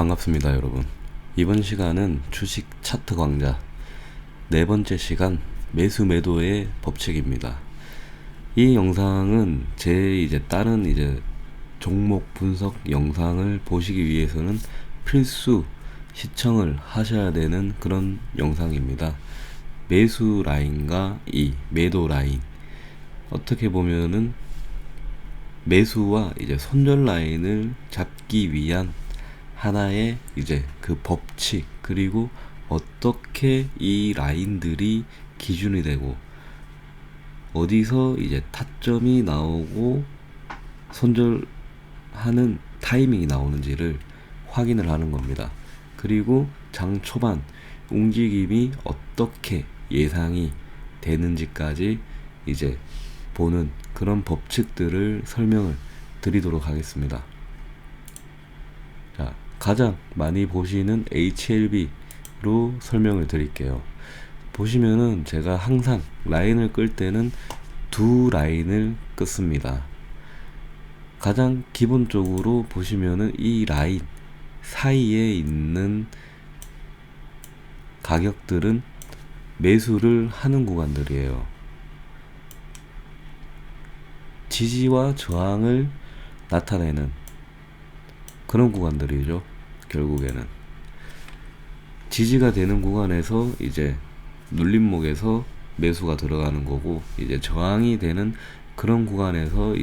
반갑습니다, 여러분. 이번 시간은 주식 차트 강좌 네 번째 시간 매수 매도의 법칙입니다. 이 영상은 제 다른 종목 분석 영상을 보시기 위해서는 필수 시청을 하셔야 되는 그런 영상입니다. 매수 라인과 이 매도 라인, 어떻게 보면은 매수와 손절 라인을 잡기 위한 하나의 그 법칙, 그리고 어떻게 이 라인들이 기준이 되고 어디서 타점이 나오고 손절하는 타이밍이 나오는지를 확인을 하는 겁니다. 그리고 장 초반 움직임이 어떻게 예상이 되는지까지 보는 그런 법칙들을 설명을 드리도록 하겠습니다. 자, 가장 많이 보시는 HLB로 설명을 드릴게요. 보시면은 제가 항상 라인을 끌 때는 두 라인을 끊습니다. 가장 기본적으로 보시면은 이 라인 사이에 있는 가격들은 매수를 하는 구간들이에요. 지지와 저항을 나타내는 그런 구간들이죠. 결국에는 지지가 되는 구간에서 눌림목에서 매수가 들어가는 거고, 저항이 되는 그런 구간에서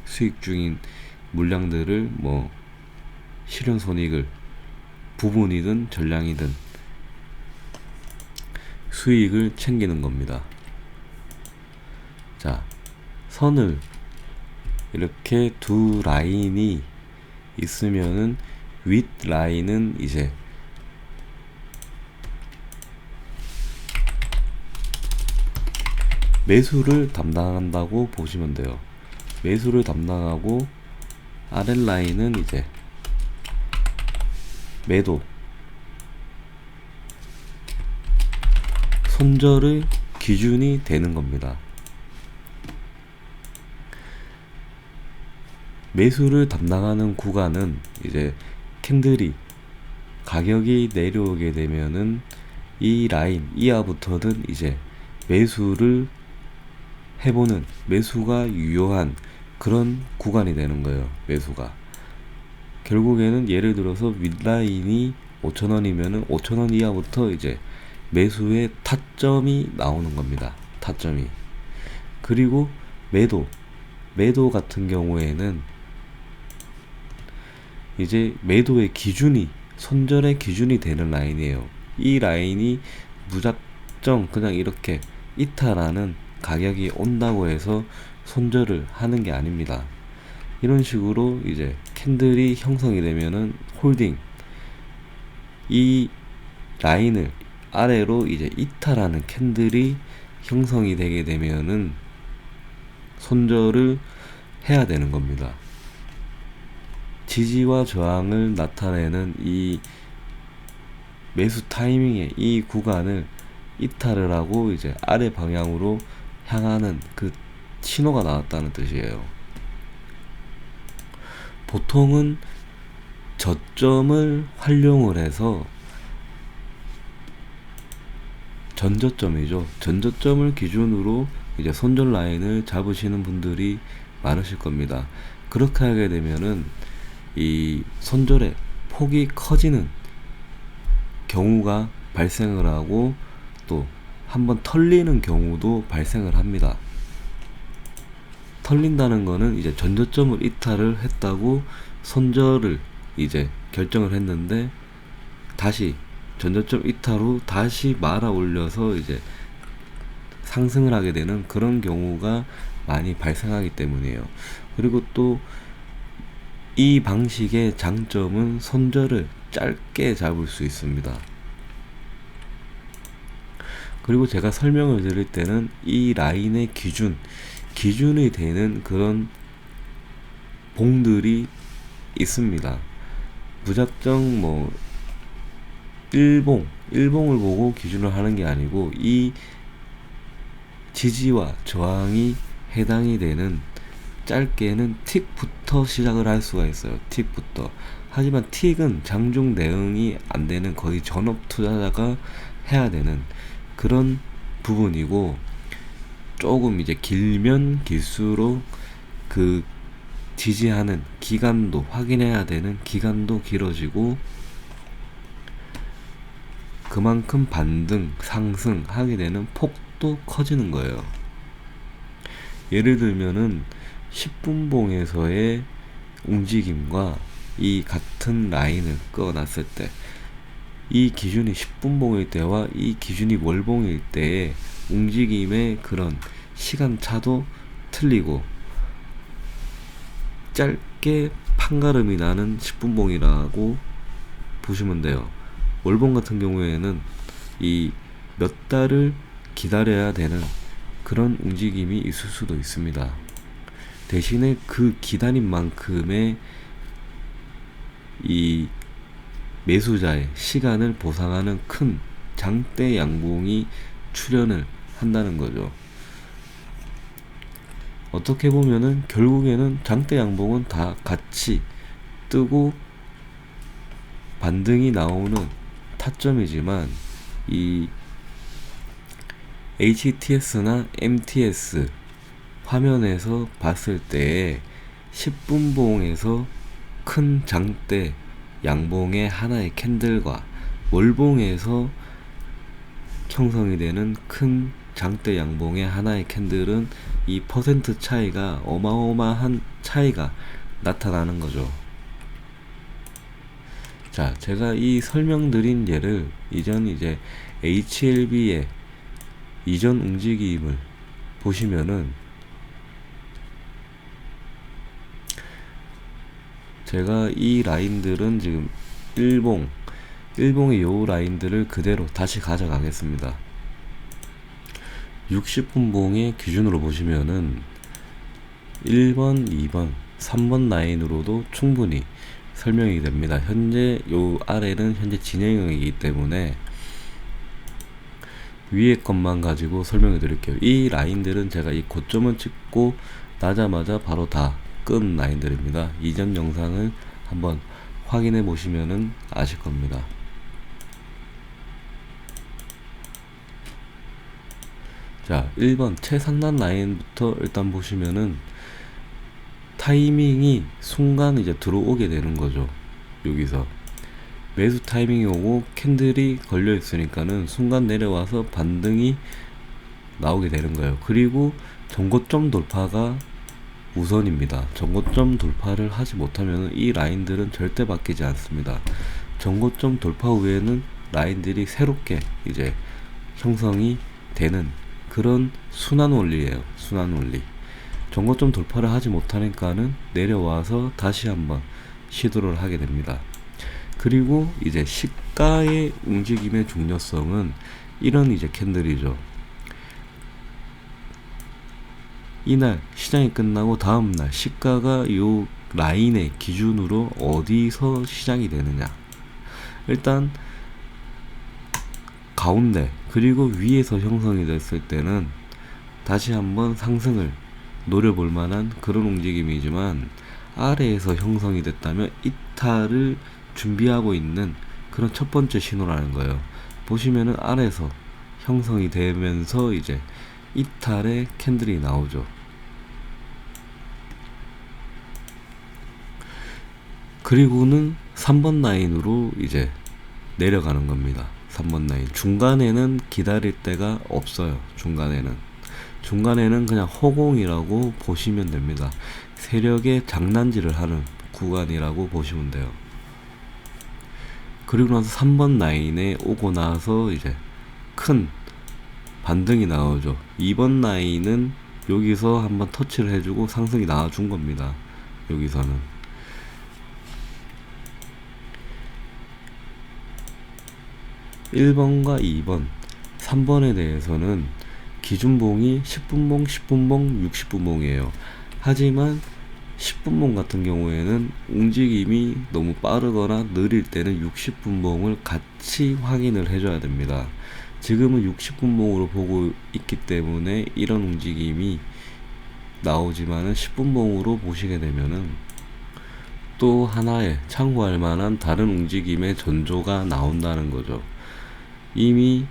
수익 중인 물량들을 실현 손익을 부분이든 전량이든 수익을 챙기는 겁니다. 자, 선을 이렇게 두 라인이 있으면은 윗 라인은 매수를 담당한다고 보시면 돼요. 매수를 담당하고 아랫 라인은 매도, 손절의 기준이 되는 겁니다. 매수를 담당하는 구간은 캔들이 가격이 내려오게 되면은 이 라인 이하부터는 매수를 해보는, 매수가 유효한 그런 구간이 되는 거예요. 매수가 결국에는 예를 들어서 윗라인이 5,000원이면은 5,000원 이하부터 매수의 타점이 나오는 겁니다. 타점이. 그리고 매도 같은 경우에는 매도의 기준이 손절의 기준이 되는 라인이에요. 이 라인이 무작정 그냥 이렇게 이탈하는 가격이 온다고 해서 손절을 하는 게 아닙니다. 이런 식으로 캔들이 형성이 되면은 홀딩, 이 라인을 아래로 이탈하는 캔들이 형성이 되게 되면은 손절을 해야 되는 겁니다. 지지와 저항을 나타내는 이 매수 타이밍에 이 구간을 이탈을 하고 아래 방향으로 향하는 그 신호가 나왔다는 뜻이에요. 보통은 저점을 활용을 해서 전저점이죠. 전저점을 기준으로 손절 라인을 잡으시는 분들이 많으실 겁니다. 그렇게 하게 되면은 이 손절의 폭이 커지는 경우가 발생을 하고, 또 한번 털리는 경우도 발생을 합니다. 털린다는 거는 전저점을 이탈을 했다고 손절을 결정을 했는데, 다시 전저점 이탈 후 다시 말아 올려서 상승을 하게 되는 그런 경우가 많이 발생하기 때문이에요. 그리고 또 이 방식의 장점은 손절을 짧게 잡을 수 있습니다. 그리고 제가 설명을 드릴 때는 이 라인의 기준이 되는 그런 봉들이 있습니다. 무작정 일봉을 보고 기준을 하는 게 아니고, 이 지지와 저항이 해당이 되는 짧게는 틱부터 시작을 할 수가 있어요. 틱부터 하지만 틱은 장중 대응이 안 되는 거의 전업 투자자가 해야 되는 그런 부분이고, 조금 이제 길면 길수록 그 지지하는 기간도 확인해야 되는 기간도 길어지고, 그만큼 반등, 상승하게 되는 폭도 커지는 거예요. 예를 들면은 10분봉에서의 움직임과 이 같은 라인을 꺼놨을 때, 이 기준이 10분봉일 때와 이 기준이 월봉일 때의 움직임의 그런 시간차도 틀리고, 짧게 판가름이 나는 10분봉이라고 보시면 돼요. 월봉 같은 경우에는 이 몇 달을 기다려야 되는 그런 움직임이 있을 수도 있습니다. 대신에 그 기다린 만큼의 이 매수자의 시간을 보상하는 큰 장대 양봉이 출현을 한다는 거죠. 어떻게 보면은 결국에는 장대 양봉은 다 같이 뜨고 반등이 나오는 타점이지만, 이 HTS나 MTS 화면에서 봤을 때 10분봉에서 큰 장대 양봉의 하나의 캔들과 월봉에서 형성이 되는 큰 장대 양봉의 하나의 캔들은 이 퍼센트 차이가 어마어마한 차이가 나타나는 거죠. 자, 제가 이 설명드린 예를 이전 이제 HLB의 이전 움직임을 보시면은, 제가 이 라인들은 지금 일봉의 요 라인들을 그대로 다시 가져가겠습니다. 60분봉의 기준으로 보시면은 1번, 2번, 3번 라인으로도 충분히 설명이 됩니다. 현재 요 아래는 현재 진행형이기 때문에 위에 것만 가지고 설명해 드릴게요. 이 라인들은 제가 이 고점을 찍고 나자마자 바로 다 끈 라인들입니다. 이전 영상을 한번 확인해 보시면은 아실 겁니다. 자, 1번 최상단 라인부터 일단 보시면은 타이밍이 순간 이제 들어오게 되는 거죠. 여기서 매수 타이밍이 오고 캔들이 걸려 있으니까는 순간 내려와서 반등이 나오게 되는 거예요. 그리고 전고점 돌파가 우선입니다. 전고점 돌파를 하지 못하면 이 라인들은 절대 바뀌지 않습니다. 전고점 돌파 후에는 라인들이 새롭게 이제 형성이 되는 그런 순환 원리예요. 순환 원리. 전고점 돌파를 하지 못하니까는 내려와서 다시 한번 시도를 하게 됩니다. 그리고 이제 시가의 움직임의 중요성은 이런 이제 캔들이죠. 이날 시장이 끝나고 다음날 시가가 요 라인의 기준으로 어디서 시작이 되느냐, 일단 가운데 그리고 위에서 형성이 됐을 때는 다시 한번 상승을 노려볼 만한 그런 움직임이지만, 아래에서 형성이 됐다면 이탈을 준비하고 있는 그런 첫 번째 신호라는 거예요. 보시면은 아래에서 형성이 되면서 이제 이탈의 캔들이 나오죠. 그리고는 3번 라인으로 이제 내려가는 겁니다. 3번 라인 중간에는 기다릴 데가 없어요. 중간에는 그냥 허공이라고 보시면 됩니다. 세력의 장난질을 하는 구간이라고 보시면 돼요. 그리고 나서 3번 라인에 오고 나서 이제 큰 반등이 나오죠. 2번 라인은 여기서 한번 터치를 해주고 상승이 나와준 겁니다. 여기서는 1번과 2번, 3번에 대해서는 기준봉이 10분봉, 10분봉, 60분봉이에요. 하지만 10분봉 같은 경우에는 움직임이 너무 빠르거나 느릴 때는 60분봉을 같이 확인을 해줘야 됩니다. 지금은 60분봉으로 보고 있기 때문에 이런 움직임이 나오지만은 10분봉으로 보시게 되면은 또 하나의 참고할 만한 다른 움직임의 전조가 나온다는 거죠. 이미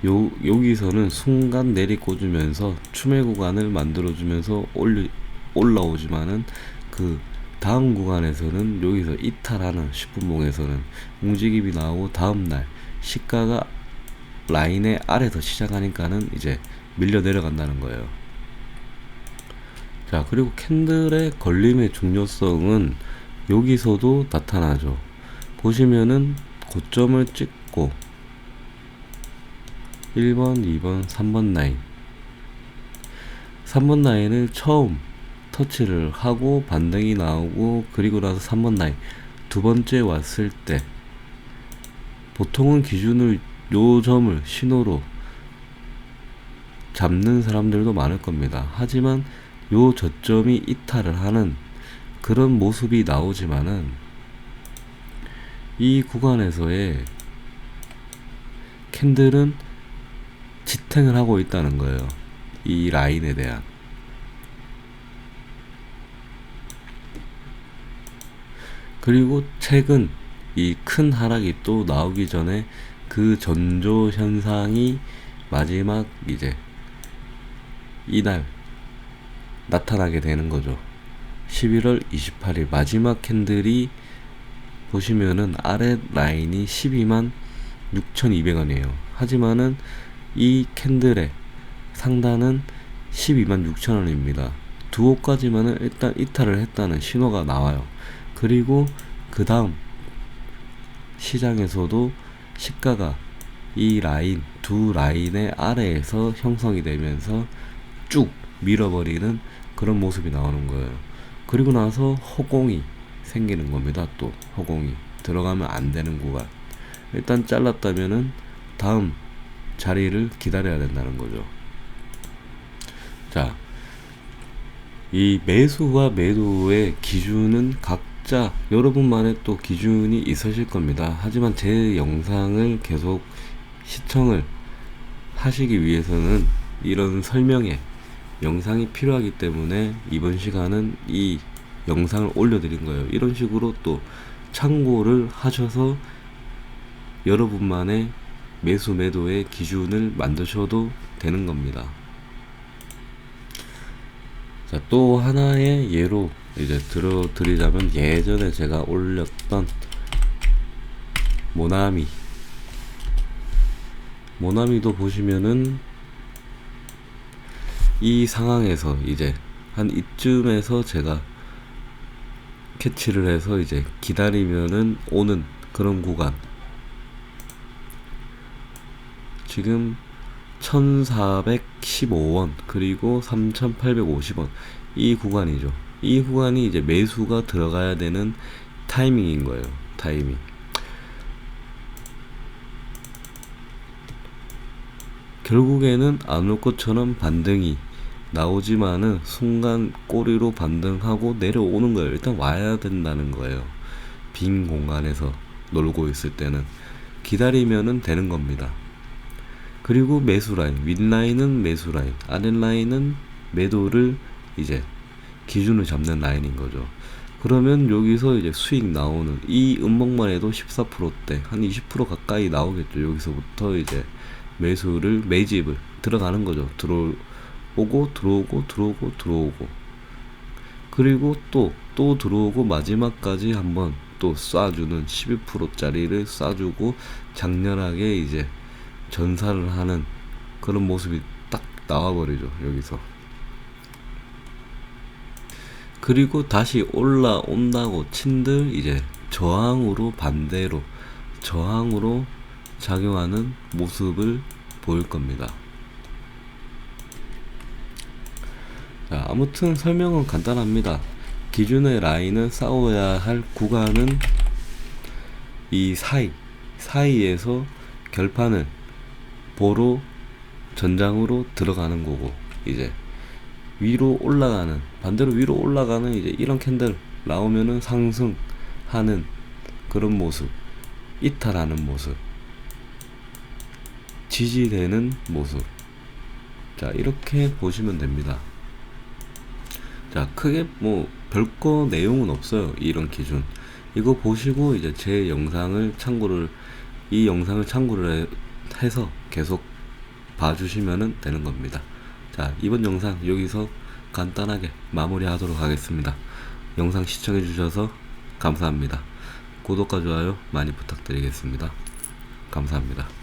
여기서는 순간 내리꽂으면서 추매 구간을 만들어주면서 올라오지만은 그 다음 구간에서는 여기서 이탈하는 10분봉에서는 움직임이 나오고 다음날 시가가 라인의 아래서 시작하니까는 이제 밀려 내려간다는 거예요. 자, 그리고 캔들의 걸림의 중요성은 여기서도 나타나죠. 보시면은 고점을 찍고 1번, 2번, 3번 라인 3번 라인을 처음 터치를 하고 반등이 나오고 그리고 나서 3번 라인 두 번째 왔을 때 보통은 기준을 요 점을 신호로 잡는 사람들도 많을 겁니다. 하지만 요 저점이 이탈을 하는 그런 모습이 나오지만은 이 구간에서의 캔들은 지탱을 하고 있다는 거예요. 이 라인에 대한. 그리고 최근 이 큰 하락이 또 나오기 전에 그 전조 현상이 마지막 이제 이날 나타나게 되는 거죠. 11월 28일 마지막 캔들이 보시면은 아래 라인이 12만 6,200원이에요. 하지만은 이 캔들의 상단은 12만 6천원입니다. 두 호까지만은 일단 이탈을 했다는 신호가 나와요. 그리고 그 다음 시장에서도 시가가 이 라인 두 라인의 아래에서 형성이 되면서 쭉 밀어버리는 그런 모습이 나오는 거예요. 그리고 나서 허공이 생기는 겁니다. 또 허공이 들어가면 안 되는 구간. 일단 잘랐다면은 다음 자리를 기다려야 된다는 거죠. 자, 이 매수와 매도의 기준은 각자 여러분만의 또 기준이 있으실 겁니다. 하지만 제 영상을 계속 시청을 하시기 위해서는 이런 설명에 영상이 필요하기 때문에 이번 시간은 이 영상을 올려드린 거예요. 이런 식으로 또 참고를 하셔서 여러분만의 매수 매도의 기준을 만드셔도 되는 겁니다. 자, 또 하나의 예로 이제 들어드리자면 예전에 제가 올렸던 모나미도 보시면은 이 상황에서 이제 한 이쯤에서 제가 캐치를 해서 이제 기다리면은 오는 그런 구간, 지금 1415원 그리고 3850원 이 구간이죠. 이 구간이 이제 매수가 들어가야 되는 타이밍인 거예요. 타이밍. 결국에는 안 올 것처럼 반등이 나오지만은 순간 꼬리로 반등하고 내려오는 거예요. 일단 와야 된다는 거예요. 빈 공간에서 놀고 있을 때는 기다리면은 되는 겁니다. 그리고 매수 라인, 윗라인은 매수 라인, 아랫 라인은 매도를 이제 기준을 잡는 라인인 거죠. 그러면 여기서 이제 수익 나오는 이 음목만 해도 14%대 한 20% 가까이 나오겠죠. 여기서부터 이제 매집을 들어가는 거죠. 들어오고 그리고 또 들어오고 마지막까지 한번 또 쏴주는 12%짜리를 쏴주고 장렬하게 이제 전사를 하는 그런 모습이 딱 나와버리죠. 여기서. 그리고 다시 올라온다고 친들 이제 반대로 저항으로 작용하는 모습을 보일 겁니다. 자, 아무튼 설명은 간단합니다. 기준의 라인은 싸워야 할 구간은 이 사이에서 결판을 보러 전장으로 들어가는 거고, 이제 반대로 위로 올라가는 이제 이런 캔들 나오면은 상승하는 그런 모습, 이탈하는 모습, 지지되는 모습. 자, 이렇게 보시면 됩니다. 자, 크게 별거 내용은 없어요. 이런 기준. 이거 보시고 이제 제 영상을 참고를, 이 영상을 참고를 해서 계속 봐주시면 되는 겁니다. 자, 이번 영상 여기서 간단하게 마무리하도록 하겠습니다. 영상 시청해주셔서 감사합니다. 구독과 좋아요 많이 부탁드리겠습니다. 감사합니다.